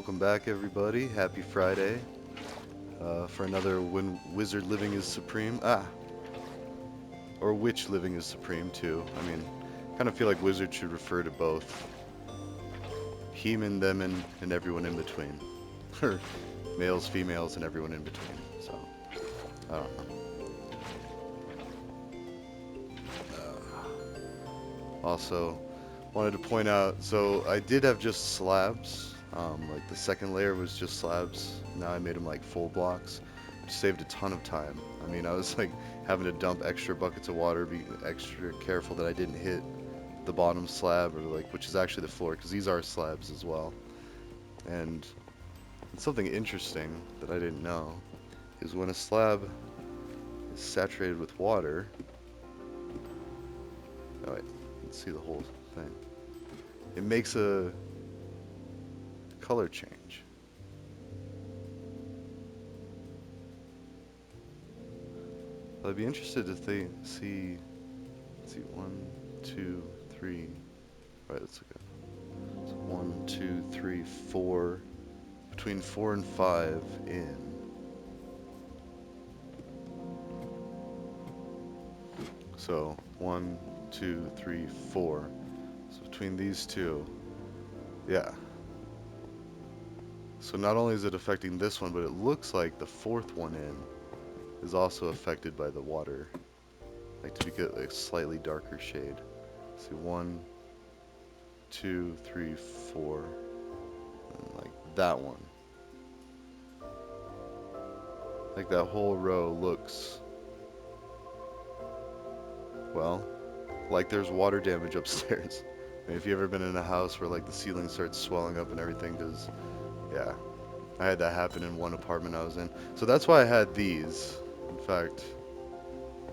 Welcome back, everybody. Happy Friday for another When Wizard Living is Supreme. Or Witch Living is Supreme, too. I mean, kind of feel like Wizard should refer to both human, them, and everyone in between. Or males, females, and everyone in between. So, I don't know. Also, wanted to point out, so I did have just slabs. Like the second layer was just slabs. Now I made them like full blocks, which saved a ton of time. I mean, I was like having to dump extra buckets of water, be extra careful that I didn't hit the bottom slab, or like, which is actually the floor, because these are slabs as well. And something interesting that I didn't know is when a slab is saturated with water. Oh wait, let's see the whole thing. It makes a color change. I'd be interested to see. Let's see, 1, 2, 3. Right, let's look at. So 1, 2, 3, 4. Between 4 and 5 in. So 1, 2, 3, 4. So between these two, yeah. So not only is it affecting this one, but it looks like the fourth one in is also affected by the water. Like to get a slightly darker shade. See, 1, 2, 3, 4, and like that one. Like that whole row looks, well, like there's water damage upstairs. I mean, if you've ever been in a house where like the ceiling starts swelling up and everything, because, yeah, I had that happen in one apartment I was in. So that's why I had these. In fact,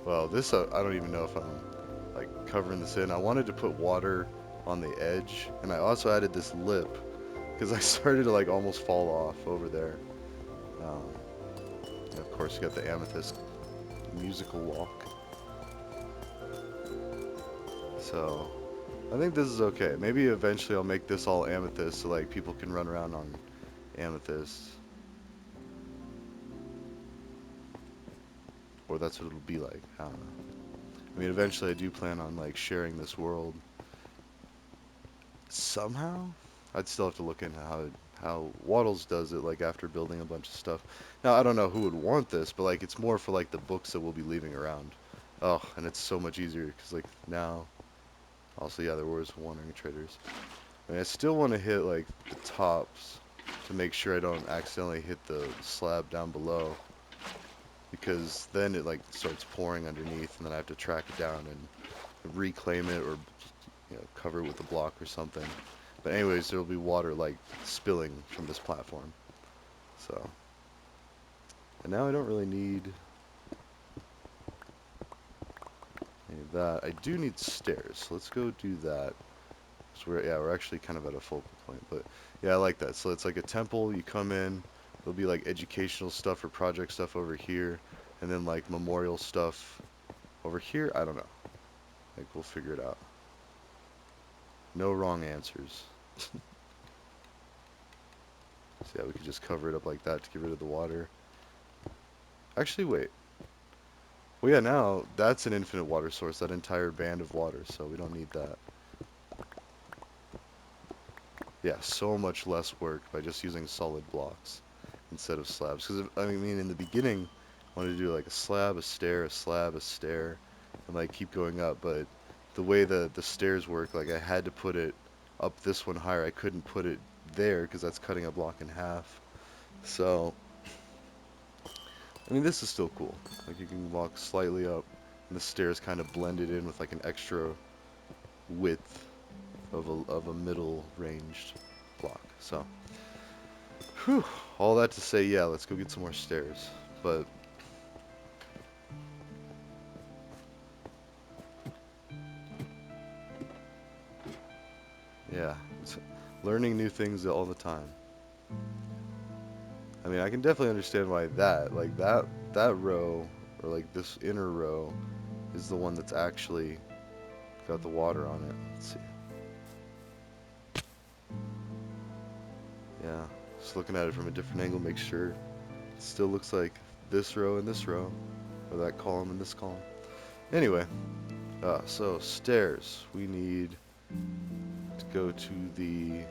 well, this, I don't even know if I'm like covering this in. I wanted to put water on the edge, and I also added this lip, because I started to like almost fall off over there. And of course, you got the amethyst musical walk. So, I think this is okay. Maybe eventually I'll make this all amethyst so like people can run around on amethyst. Or that's what it'll be like. I don't know. I mean, eventually I do plan on like sharing this world somehow. I'd still have to look into how Waddles does it, like after building a bunch of stuff. Now I don't know who would want this, but like it's more for like the books that we'll be leaving around. Oh, and it's so much easier because like now, also yeah, there was wandering traders. I mean, I still want to hit like the tops to make sure I don't accidentally hit the slab down below, because then it like starts pouring underneath, and then I have to track it down and reclaim it, or cover it with a block or something. But anyways, there'll be water like spilling from this platform. So, and now I don't really need any of that. I do need stairs, so let's go do that. So we're actually kind of at a focal point, but yeah, I like that. So it's like a temple. You come in, there'll be like educational stuff or project stuff over here, and then like memorial stuff over here. I don't know. Like we'll figure it out. No wrong answers. So yeah, we could just cover it up like that to get rid of the water. Actually, wait. Well, yeah, now that's an infinite water source, that entire band of water, so we don't need that. Yeah, so much less work by just using solid blocks instead of slabs. Because, I mean, in the beginning, I wanted to do like a slab, a stair, a slab, a stair, and like keep going up, but the way the stairs work, like I had to put it up this one higher. I couldn't put it there because that's cutting a block in half. So, I mean, this is still cool. Like you can walk slightly up, and the stairs kind of blended in with like an extra width of a middle ranged block. So, whew, all that to say, yeah, let's go get some more stairs. But yeah, it's learning new things all the time. I mean, I can definitely understand why like that row, or like this inner row, is the one that's actually got the water on it. Let's see. Yeah. Just looking at it from a different angle, make sure it still looks like this row and this row, or that column and this column. Anyway, so stairs. We need to go to the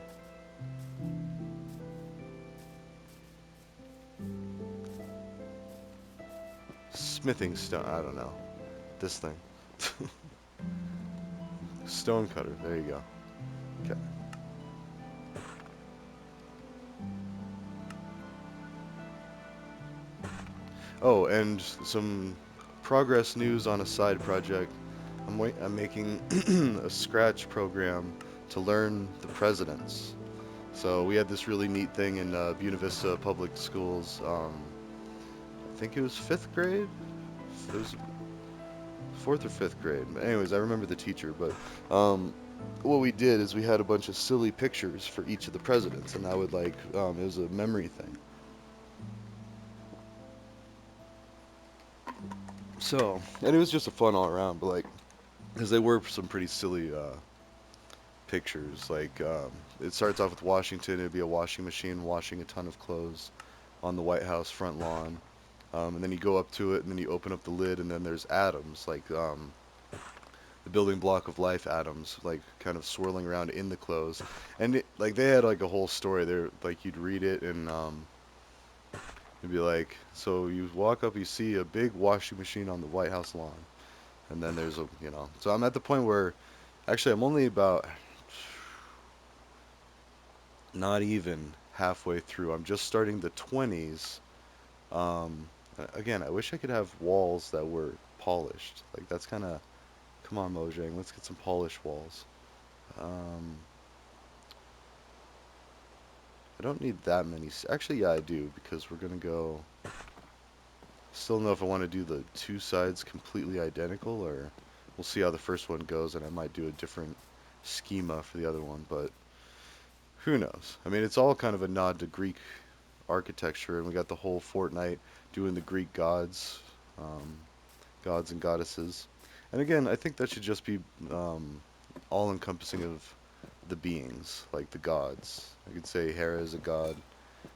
smithing stone. I don't know. This thing. Stone cutter. There you go. Okay. Oh, and some progress news on a side project. I'm making a Scratch program to learn the presidents. So we had this really neat thing in Buena Vista Public Schools. I think it was fifth grade. It was fourth or fifth grade. But anyways, I remember the teacher. But what we did is we had a bunch of silly pictures for each of the presidents, and I would like it was a memory thing. So, and it was just a fun all around. But like, because they were some pretty silly pictures. Like, it starts off with Washington. It'd be a washing machine washing a ton of clothes on the White House front lawn. And then you go up to it, and then you open up the lid, and then there's atoms, like the building block of life atoms, like kind of swirling around in the clothes. And like they had like a whole story there. Like you'd read it, and it'd be like, so you walk up, you see a big washing machine on the White House lawn, and then there's a, you know. So I'm at the point where, actually, I'm only about not even halfway through. I'm just starting the 20s. Again, I wish I could have walls that were polished. Like that's kind of, come on, Mojang, let's get some polished walls. Um, I don't need that many. Actually, yeah, I do because we're gonna go. Still don't know if I want to do the two sides completely identical, or we'll see how the first one goes, and I might do a different schema for the other one, but who knows? I mean, it's all kind of a nod to Greek architecture, and we got the whole fortnight doing the Greek gods, um, gods and goddesses. And again, I think that should just be all encompassing of the beings, like the gods. I could say Hera is a god,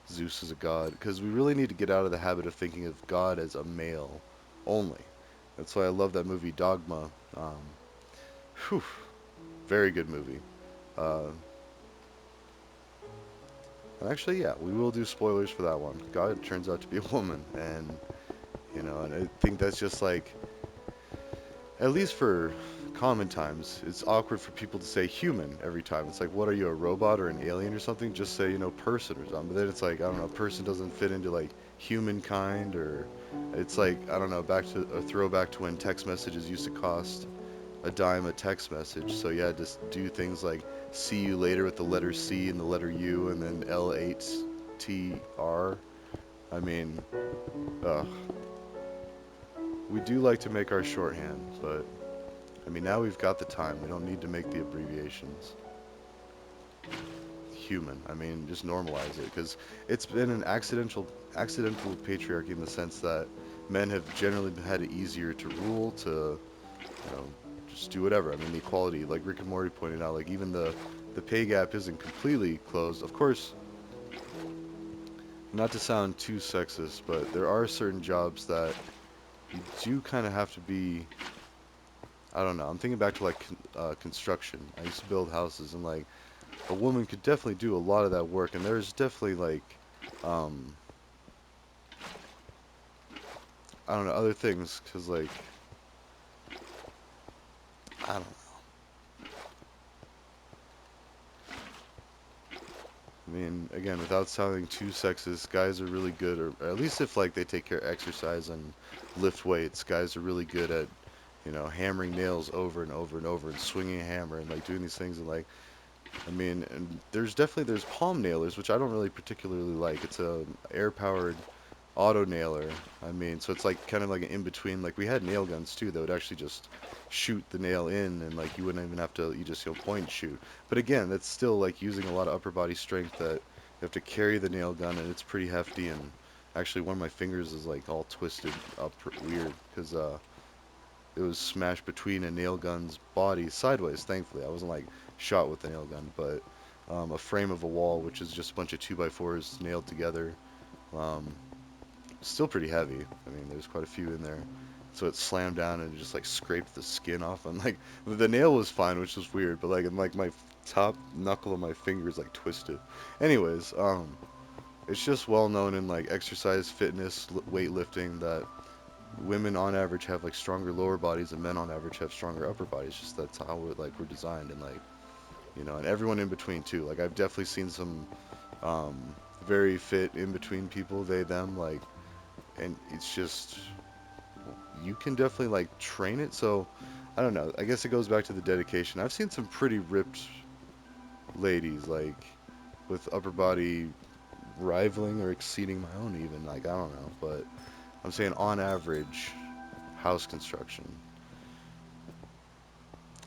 Zeus is a god, because we really need to get out of the habit of thinking of God as a male only. That's why I love that movie Dogma. Whew, very good movie. Uh, and actually, yeah, we will do spoilers for that one. God turns out to be a woman, and you know, and I think that's just like, at least for common times, it's awkward for people to say human every time. It's like, what are you, a robot or an alien or something? Just say, you know, person or something. But then it's like, I don't know, person doesn't fit into like humankind, or it's like, I don't know, back to a throwback to when text messages used to cost a dime a text message. So you had to do things like see you later with the letter C and the letter U and then L8TR. I mean, ugh. We do like to make our shorthand, but I mean, now we've got the time. We don't need to make the abbreviations. Human. I mean, just normalize it, because it's been an accidental patriarchy in the sense that men have generally had it easier to rule, to, you know, just do whatever. I mean, the equality, like Rick and Morty pointed out, like even the pay gap isn't completely closed. Of course, not to sound too sexist, but there are certain jobs that you do kind of have to be. I don't know. I'm thinking back to like construction. I used to build houses, and like a woman could definitely do a lot of that work, and there's definitely like, um, I don't know, other things, because like, I don't know. I mean, again, without sounding too sexist, guys are really good, or at least if like they take care of exercise and lift weights, guys are really good at, you know, hammering nails over and over and over and swinging a hammer and like doing these things, and like, I mean, and there's palm nailers, which I don't really particularly like. It's a air powered auto nailer. I mean, so it's like kind of like an in between. Like we had nail guns too that would actually just shoot the nail in, and like you wouldn't even have to. You just, you know, point and shoot. But again, that's still like using a lot of upper body strength, that you have to carry the nail gun, and it's pretty hefty. And actually, one of my fingers is like all twisted up weird because it was smashed between a nail gun's body sideways. Thankfully, I wasn't like shot with the nail gun, but a frame of a wall, which is just a bunch of 2x4s nailed together. Um, Still pretty heavy. I mean, there's quite a few in there. So it slammed down and it just like scraped the skin off. And like the nail was fine, which was weird, but like and like my top knuckle of my finger is like twisted. Anyways, it's just well known in like exercise, fitness, weightlifting that women on average have like stronger lower bodies and men on average have stronger upper bodies. Just that's how we're designed and like and everyone in between too. Like I've definitely seen some um, very fit in between people, they them like, and it's just you can definitely like train it. So I don't know. I guess it goes back to the dedication. I've seen some pretty ripped ladies like with upper body rivaling or exceeding my own even. Like I don't know, but I'm saying on average, house construction.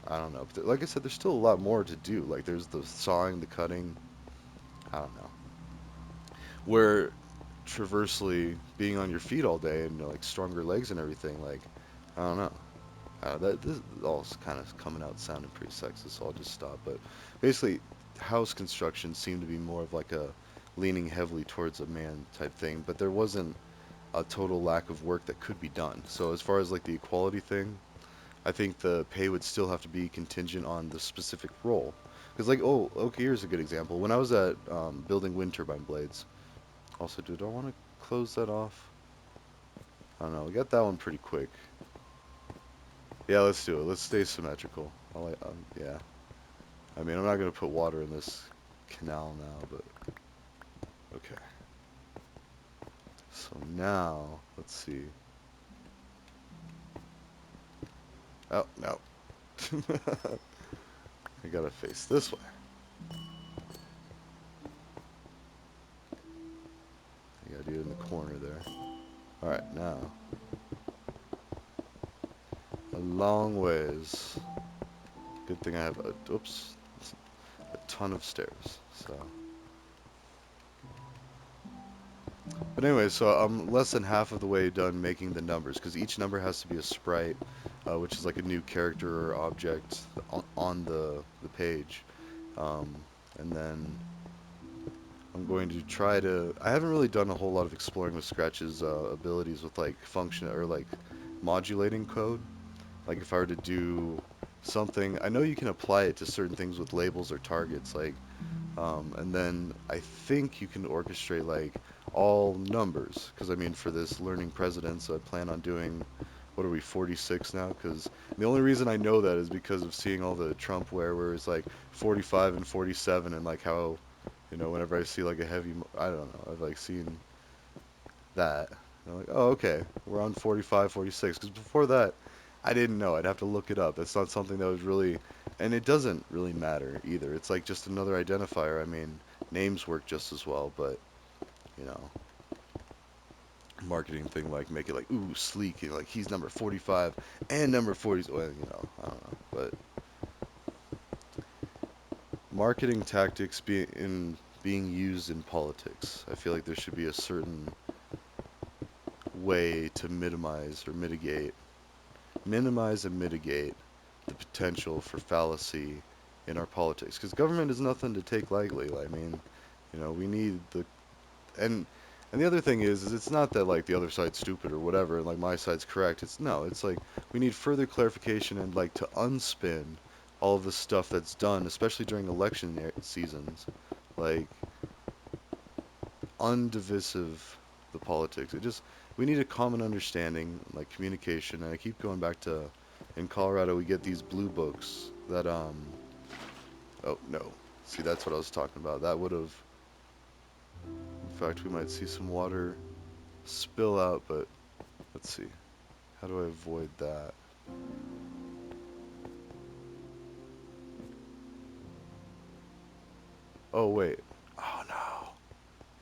I don't know. But like I said, there's still a lot more to do. Like there's the sawing, the cutting. I don't know. Where traversely being on your feet all day and like stronger legs and everything, like I don't know. That this all kind of coming out sounding pretty sexist, so I'll just stop. But basically, house construction seemed to be more of like a leaning heavily towards a man type thing, but there wasn't a total lack of work that could be done. So as far as like the equality thing, I think the pay would still have to be contingent on the specific role. Because like, oh, okay, here's a good example. When I was at building wind turbine blades, also, dude, I want to close that off. I don't know. We got that one pretty quick. Yeah, let's do it. Let's stay symmetrical. Yeah. I mean, I'm not gonna put water in this canal now, but okay. So now, let's see. Oh, no. I gotta face this way. I gotta do it in the corner there. Alright, now. A long ways. Good thing I have oops, a ton of stairs, so. But anyway, so I'm less than half of the way done making the numbers, because each number has to be a sprite, which is like a new character or object on the page. Um, and then I'm going to try to. I haven't really done a whole lot of exploring with Scratch's abilities with like function or like modulating code. Like if I were to do something, I know you can apply it to certain things with labels or targets. Like and then I think you can orchestrate like all numbers. Because I mean, for this learning presidents, I plan on doing, what are we, 46 now? Because the only reason I know that is because of seeing all the Trump where it's like 45 and 47 and like how, whenever I see like a heavy, I don't know, I've like seen that. And I'm like, oh, okay, we're on 45, 46. Because before that, I didn't know. I'd have to look it up. That's not something that was really, and it doesn't really matter either. It's like just another identifier. I mean, names work just as well, but you know, marketing thing like make it like ooh sleek, like he's number 45 and number 40. Well, I don't know, but marketing tactics being used in politics. I feel like there should be a certain way to minimize and mitigate the potential for fallacy in our politics. Because government is nothing to take lightly. I mean, we need and and the other thing is it's not that like the other side's stupid or whatever, and like my side's correct. It's no, it's like we need further clarification and like to unspin all of the stuff that's done, especially during election seasons, like undivisive the politics. It just we need a common understanding, like communication. And I keep going back to in Colorado we get these blue books that oh no. See, that's what I was talking about. That would have in fact we might see some water spill out, but let's see. How do I avoid that? Oh wait. Oh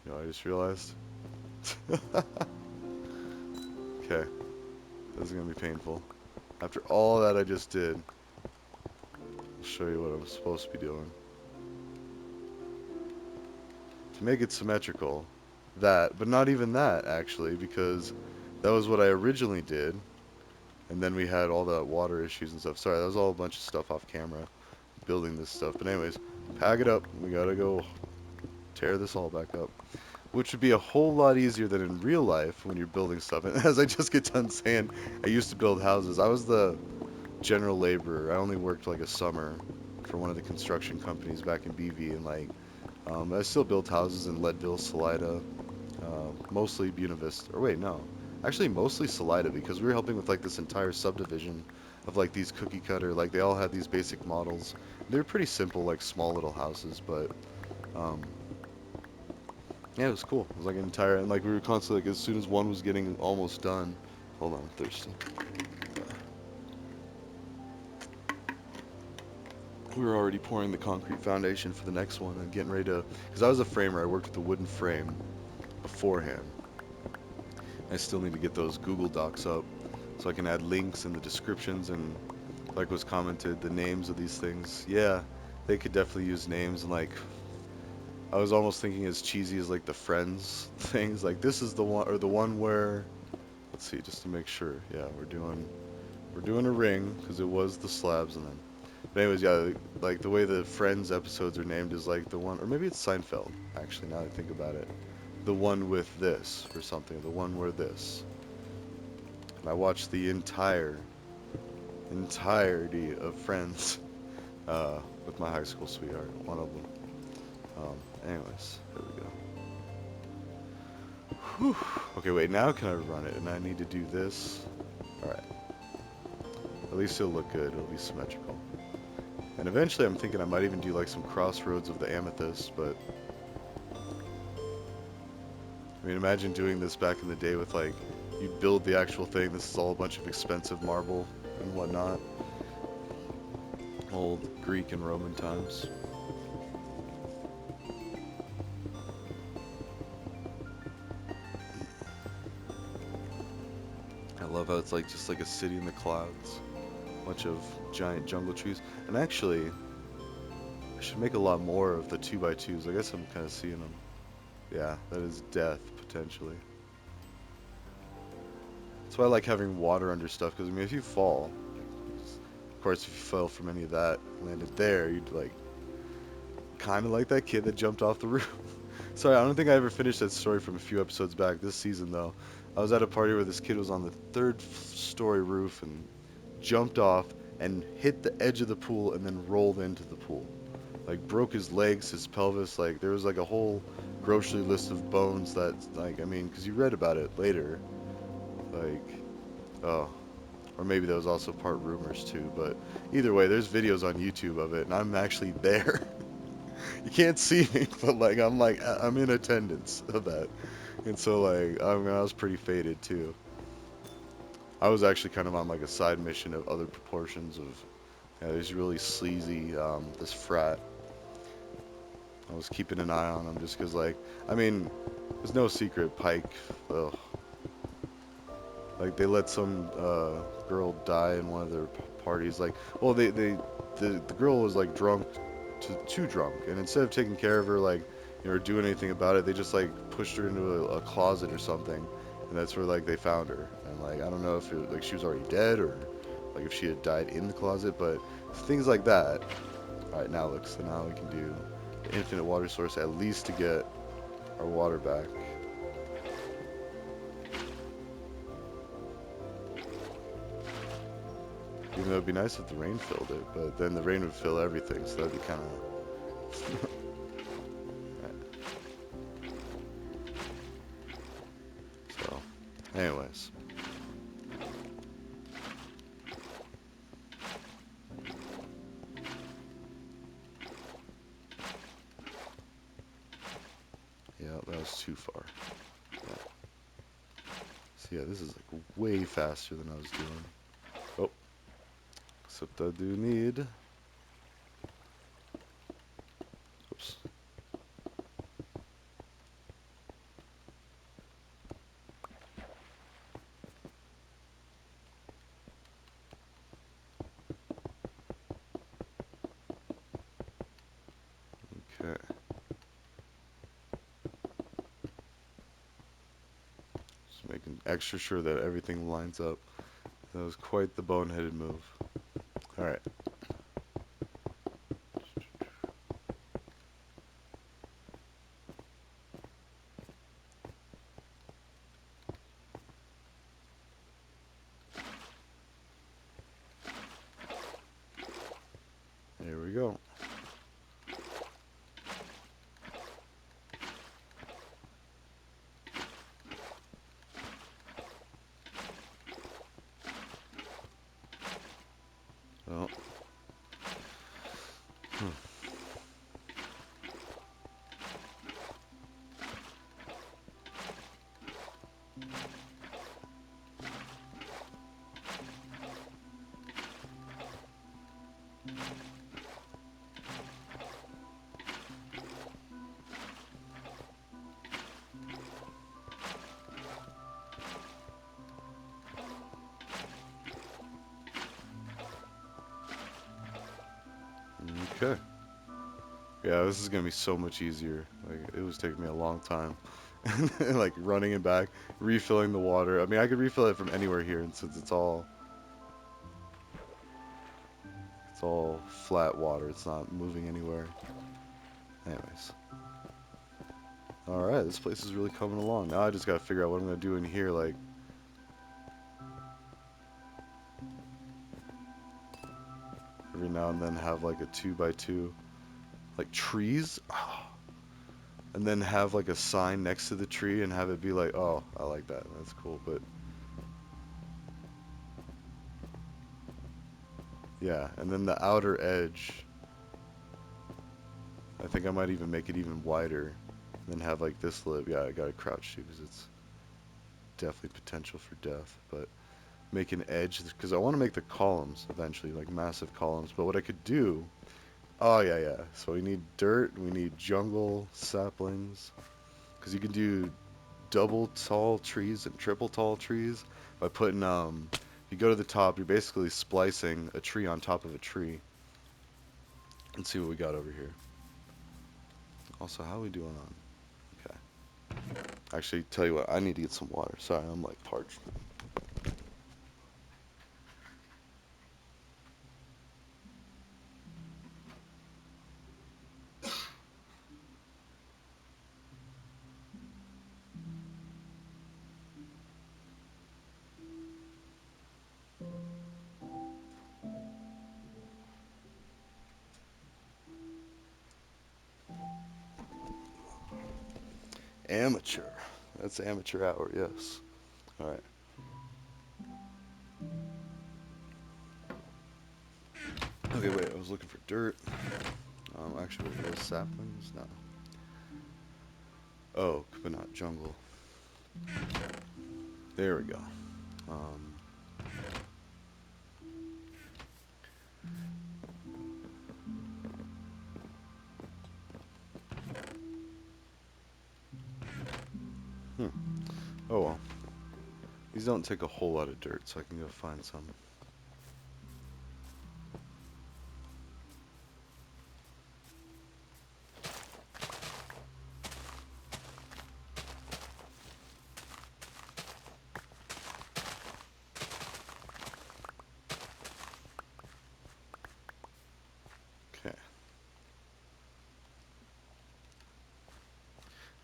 no. I just realized. Okay. This is gonna be painful. After all that I just did, I'll show you what I'm supposed to be doing. To make it symmetrical, that, but not even that actually, because that was what I originally did, and then we had all the water issues and stuff. Sorry, that was all a bunch of stuff off camera, building this stuff. But anyways, Pack it up. We gotta go tear this all back up. Which would be a whole lot easier than in real life when you're building stuff. And as I just get done saying, I used to build houses. I was the general laborer. I only worked like a summer for one of the construction companies back in BV, and like I still built houses in Leadville, Salida, mostly Buena Vista. Or wait, no, actually mostly Salida because we were helping with like this entire subdivision of like these cookie cutter. Like they all had these basic models. They were pretty simple, like small little houses, but um, yeah, it was cool. It was like an entire, and like we were constantly like as soon as one was getting almost done. Hold on, I'm thirsty. We were already pouring the concrete foundation for the next one and getting ready to, because I was a framer. I worked with the wooden frame beforehand. I still need to get those Google Docs up so I can add links in the descriptions and, like was commented, the names of these things. Yeah, they could definitely use names, and like I was almost thinking as cheesy as like the Friends things. Like this is the one, or the one where, let's see, just to make sure. Yeah, we're doing a ring because it was the slabs, and then. But anyways, yeah, like the way the Friends episodes are named is like the one, or maybe it's Seinfeld. Actually, now that I think about it, the one with this or something, the one where this. And I watched the entirety of Friends with my high school sweetheart, one of them. Anyways, there we go. Whew. Okay, wait, now can I run it? And I need to do this. Alright. At least it'll look good. It'll be symmetrical. And eventually I'm thinking I might even do like some crossroads of the amethyst, but I mean, imagine doing this back in the day with like, you build the actual thing. This is all a bunch of expensive marble and whatnot. Old Greek and Roman times. I love how it's like just like a city in the clouds. Bunch of giant jungle trees. And actually, I should make a lot more of the 2x2s. I guess I'm kind of seeing them. Yeah, that is death, potentially. That's why I like having water under stuff, because I mean, if you fall, of course, if you fell from any of that, landed there, you'd like, kind of like that kid that jumped off the roof. Sorry, I don't think I ever finished that story from a few episodes back this season, though. I was at a party where this kid was on the third story roof and jumped off and hit the edge of the pool and then rolled into the pool. Like, broke his legs, his pelvis, like, there was like a whole grocery list of bones that, like, I mean, because you read about it later. Like, oh, or maybe that was also part rumors too, but either way, there's videos on YouTube of it, and I'm actually there. You can't see me, but like I'm in attendance of that, and so like I mean I was pretty faded too. I was actually kind of on like a side mission of other proportions of these really sleazy this frat. I was keeping an eye on them just because like I mean there's no secret Pike. Ugh, like they let some girl die in one of their parties. Like, well, the girl was like drunk, too drunk, and instead of taking care of her, like, you know, or doing anything about it, they just like pushed her into a closet or something, and that's where like they found her. And like, I don't know if it, like she was already dead or like if she had died in the closet, but things like that. All right, now look, so now we can do the infinite water source at least to get our water back. Even though it'd be nice if the rain filled it, but then the rain would fill everything, so that'd be kind of. So, anyways, yeah, that was too far. Yeah. So yeah, this is like way faster than I was doing. Oh, except I do need. Oops. Okay. Just making extra sure that everything lines up. That was quite the boneheaded move. All right. Yeah, this is gonna be so much easier. Like it was taking me a long time, like running it back, refilling the water. I mean, I could refill it from anywhere here, and since it's all flat water, it's not moving anywhere. Anyways, all right, this place is really coming along. Now I just gotta figure out what I'm gonna do in here. Like every now and then have like a 2x2, like trees. And then have like a sign next to the tree and have it be like, oh, I like that. That's cool. But yeah, and then the outer edge, I think I might even make it even wider. And then have like this lip. Yeah, I gotta crouch too because it's definitely potential for death. But make an edge because I want to make the columns eventually, like massive columns. But what I could do, oh yeah, yeah. So we need dirt, we need jungle saplings because you can do double tall trees and triple tall trees by putting if you go to the top, you're basically splicing a tree on top of a tree. Let's see what we got over here. Also, how are we doing on? Okay. Actually, tell you what, I need to get some water. Sorry, I'm like parched. Amateur. That's amateur hour, yes. All right. Okay, wait, I was looking for dirt. Actually, were those saplings? No. Oh, but not jungle. There we go. Um, hmm. Oh well. These don't take a whole lot of dirt, so I can go find some. Okay.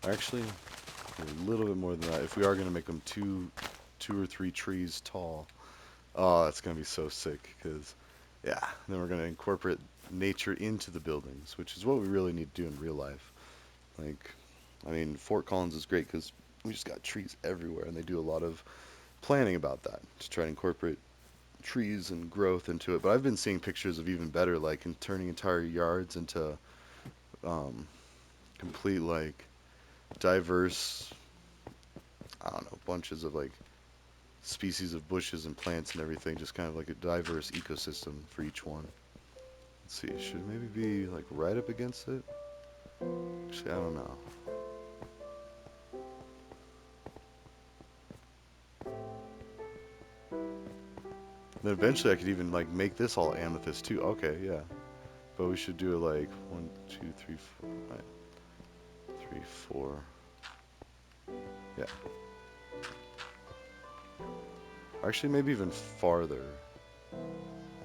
Actually, a little bit more than that. If we are going to make them two or three trees tall, oh, that's going to be so sick. Because, yeah, then we're going to incorporate nature into the buildings, which is what we really need to do in real life. Like, I mean, Fort Collins is great because we just got trees everywhere, and they do a lot of planning about that to try to incorporate trees and growth into it. But I've been seeing pictures of even better, like in turning entire yards into um, complete like diverse, I don't know, bunches of like species of bushes and plants and everything, just kind of like a diverse ecosystem for each one. Let's see, should it maybe be like right up against it? Actually, I don't know. Then eventually I could even like make this all amethyst too. Okay, yeah. But we should do it like 1, 2, 3, 4, right, 3, 4. Yeah. Actually, maybe even farther. I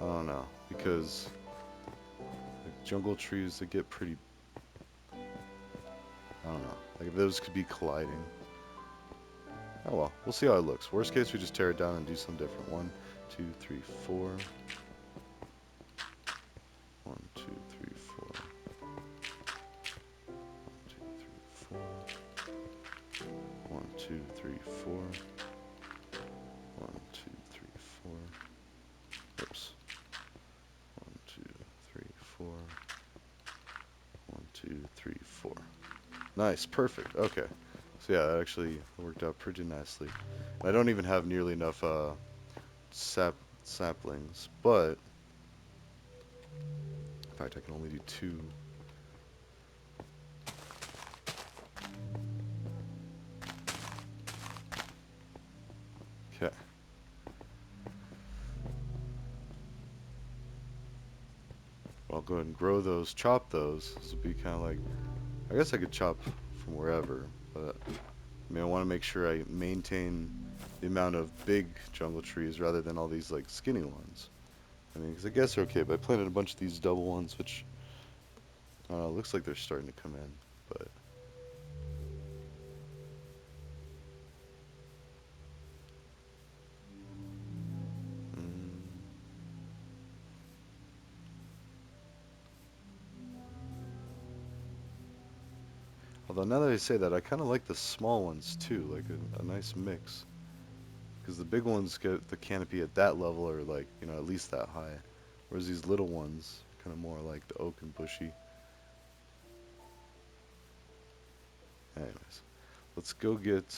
don't know because like jungle trees they get pretty. I don't know. Like those could be colliding. Oh well, we'll see how it looks. Worst case, we just tear it down and do something different. 1, 2, 3, 4. 1, 2, 3, 4. 1, 2, 3, 4. 1, 2, 3, 4. 1, 2, 3, 4. Oops. 1, 2, 3, 4. 1, 2, 3, 4. Nice, perfect. Okay. So yeah, that actually worked out pretty nicely. I don't even have nearly enough saplings, but in fact I can only do 2. Okay. Well, I'll go ahead and grow those, chop those. This would be kind of like, I guess I could chop from wherever, but I mean, I want to make sure I maintain the amount of big jungle trees rather than all these like skinny ones. I mean, because I guess they're okay, but I planted a bunch of these double ones, which I don't know, looks like they're starting to come in, but mm, although now that I say that, I kind of like the small ones too, like a nice mix. Because the big ones get the canopy at that level or like, you know, at least that high. Whereas these little ones, kind of more like the oak and bushy. Anyways, let's go get,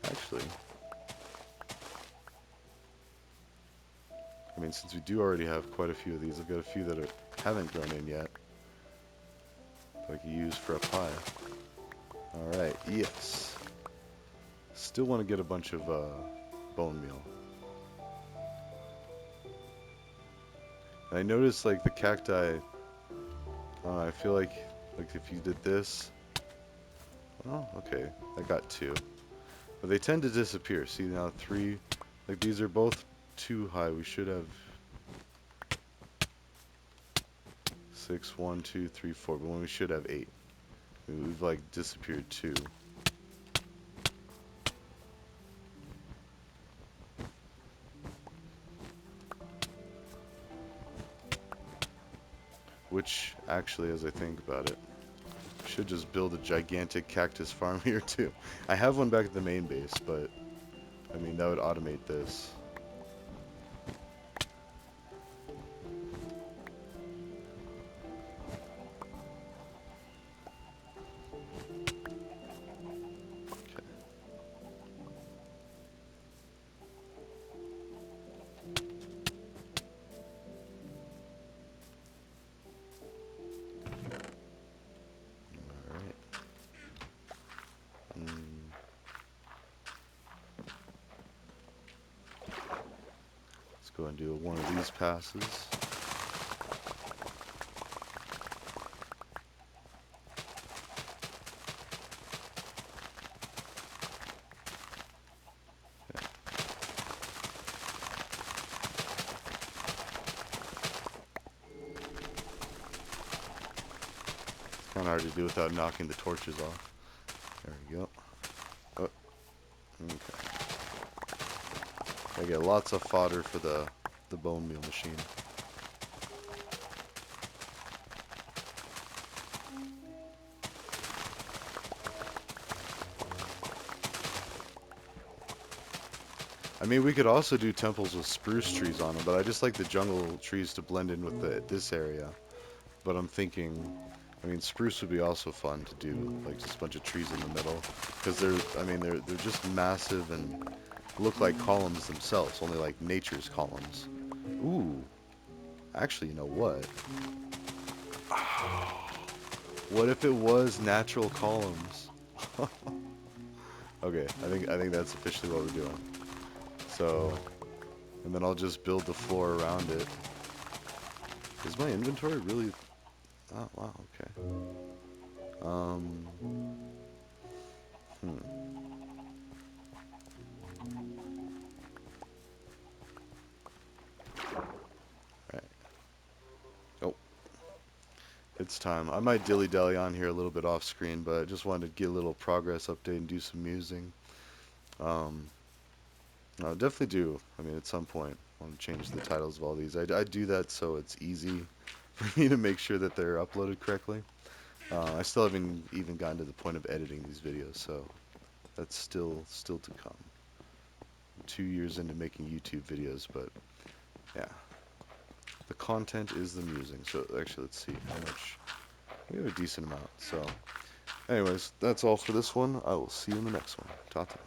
actually, I mean, since we do already have quite a few of these, I've got a few that haven't grown in yet that I can use for a pie. Alright, yes. Still want to get a bunch of bone meal. And I noticed like the cacti, I feel like if you did this, oh, okay, I got two. But they tend to disappear. See now three, like these are both too high. We should have 6, 1, 2, 3, 4, but when we should have 8. We've like disappeared 2. Which actually, as I think about it, should just build a gigantic cactus farm here too. I have one back at the main base, but I mean that would automate this. Alright. Let's go and do one of these passes. Kind of hard to do without knocking the torches off. There we go. Oh, okay. I get lots of fodder for the bone meal machine. I mean, we could also do temples with spruce trees on them, but I just like the jungle trees to blend in with this area. But I'm thinking, I mean, spruce would be also fun to do, like just a bunch of trees in the middle, because they're just massive and look like columns themselves, only like nature's columns. Ooh, actually, you know what? What if it was natural columns? Okay, I think that's officially what we're doing. So, and then I'll just build the floor around it. Is my inventory really? Oh wow, okay. Um, right. Oh, it's time. I might dilly-dally on here a little bit off screen, but I just wanted to get a little progress update and do some musing. Um, I'll definitely do. I mean, at some point, I want to change the titles of all these. I do that so it's easy for me to make sure that they're uploaded correctly. I still haven't even gotten to the point of editing these videos, so that's still to come. 2 years into making YouTube videos, but yeah, the content is the musing. So actually, let's see how much. We have a decent amount. So, anyways, that's all for this one. I will see you in the next one. Ta-ta.